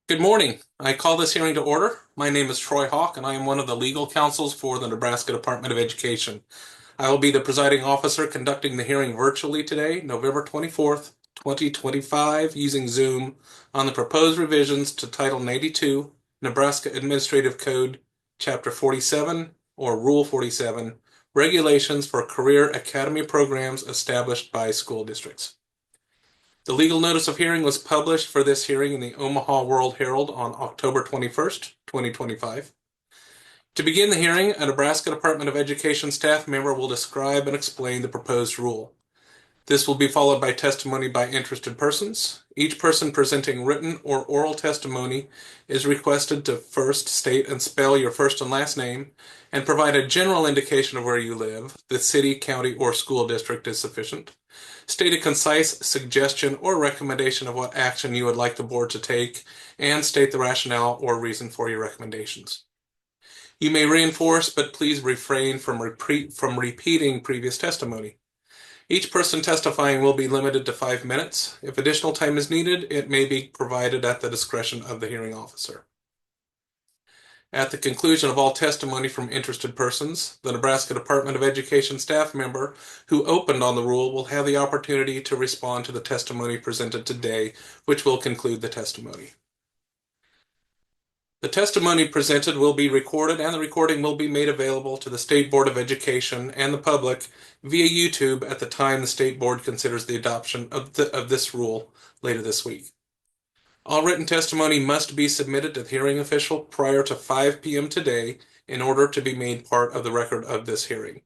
Good morning. I call this hearing to order. My name is Troy Hawk, and I am one of the legal counsels for the Nebraska Department of Education. I will be the presiding officer conducting the hearing virtually today, November 24th, 2025, using Zoom on the proposed revisions to Title 92, Nebraska Administrative Code, Chapter 47, or Rule 47, Regulations for Career Academy Programs Established by School Districts. The legal notice of hearing was published for this hearing in the Omaha World Herald on October 21st, 2025. To begin the hearing, a Nebraska Department of Education staff member will describe and explain the proposed rule. This will be followed by testimony by interested persons. Each person presenting written or oral testimony is requested to first state and spell your first and last name and provide a general indication of where you live. The city, county, or school district is sufficient. State a concise suggestion or recommendation of what action you would like the board to take, and state the rationale or reason for your recommendations. You may reinforce, but please refrain from repeating previous testimony. Each person testifying will be limited to 5 minutes. If additional time is needed, it may be provided at the discretion of the hearing officer. At the conclusion of all testimony from interested persons, the Nebraska Department of Education staff member who opened on the rule will have the opportunity to respond to the testimony presented today, which will conclude the testimony. The testimony presented will be recorded, and the recording will be made available to the State Board of Education and the public via YouTube at the time the State Board considers the adoption of this rule later this week. All written testimony must be submitted to the hearing official prior to 5 p.m. today in order to be made part of the record of this hearing.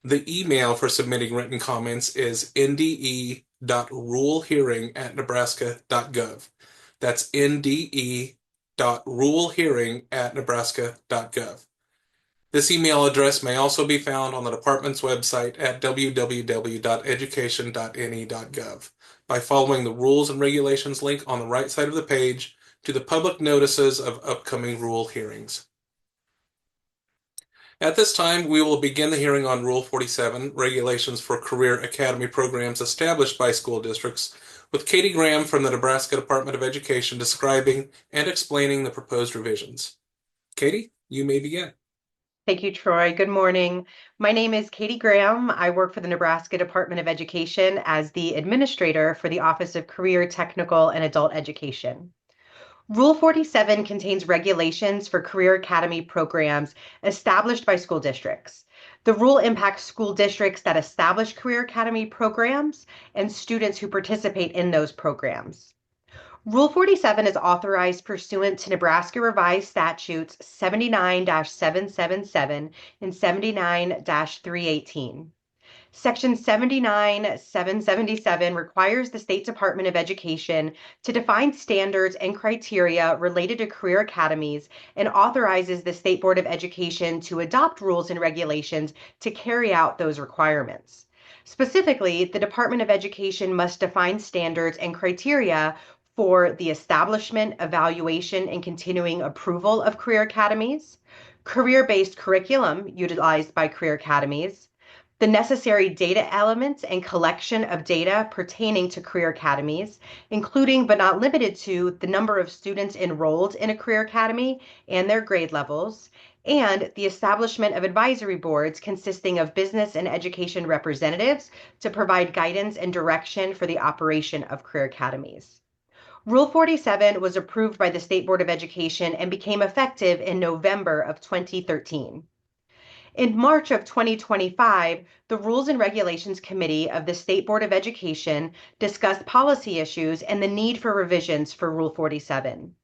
The email for submitting written comments is nde.rulehearing@nebraska.gov. That's nde.rulehearing@nebraska.gov. This email address may also be found on the department's website at www.education.ne.gov by following the rules and regulations link on the right side of the page to the public notices of upcoming rule hearings. At this time, we will begin the hearing on Rule 47, Regulations for Career Academy Programs Established by School Districts, with Katie Graham from the Nebraska Department of Education describing and explaining the proposed revisions. Katie, you may begin. Thank you, Troy. Good morning. My name is Katie Graham. I work for the Nebraska Department of Education as the administrator for the Office of Career, Technical, and Adult Education. Rule 47 contains regulations for career academy programs established by school districts. The rule impacts school districts that establish career academy programs and students who participate in those programs. Rule 47 is authorized pursuant to Nebraska Revised Statutes 79-777 and 79-318. Section 79-777 requires the State Department of Education to define standards and criteria related to career academies and authorizes the State Board of Education to adopt rules and regulations to carry out those requirements. Specifically, the Department of Education must define standards and criteria for the establishment, evaluation, and continuing approval of career academies, career-based curriculum utilized by career academies, the necessary data elements and collection of data pertaining to career academies, including but not limited to the number of students enrolled in a career academy and their grade levels, and the establishment of advisory boards consisting of business and education representatives to provide guidance and direction for the operation of career academies. Rule 47 was approved by the State Board of Education and became effective in November of 2013. In March of 2025, the Rules and Regulations Committee of the State Board of Education discussed policy issues and the need for revisions for Rule 47.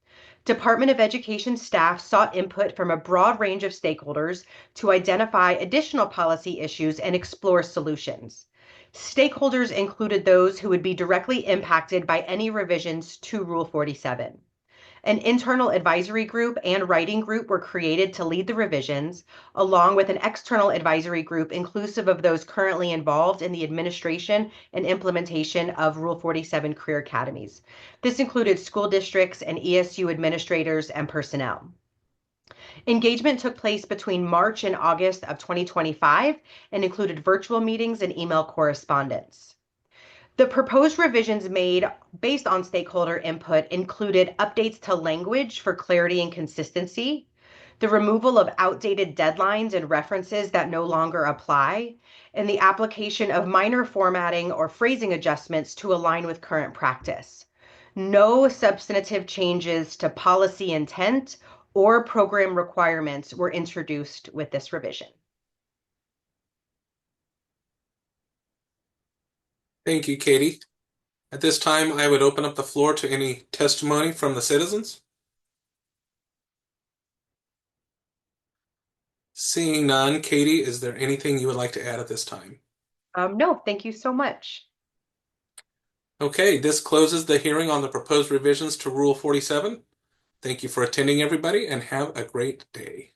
Department of Education staff sought input from a broad range of stakeholders to identify additional policy issues and explore solutions. Stakeholders included those who would be directly impacted by any revisions to Rule 47. An internal advisory group and writing group were created to lead the revisions, along with an external advisory group inclusive of those currently involved in the administration and implementation of Rule 47 career academies. This included school districts and ESU administrators and personnel. Engagement took place between March and August of 2025 and included virtual meetings and email correspondence. The proposed revisions made based on stakeholder input included updates to language for clarity and consistency, the removal of outdated deadlines and references that no longer apply, and the application of minor formatting or phrasing adjustments to align with current practice. No substantive changes to policy intent or program requirements were introduced with this revision. Thank you, Katie. At this time, I would open up the floor to any testimony from the citizens. Seeing none, Katie, is there anything you would like to add at this time? No, thank you so much. Okay, this closes the hearing on the proposed revisions to Rule 47. Thank you for attending, everybody, and have a great day.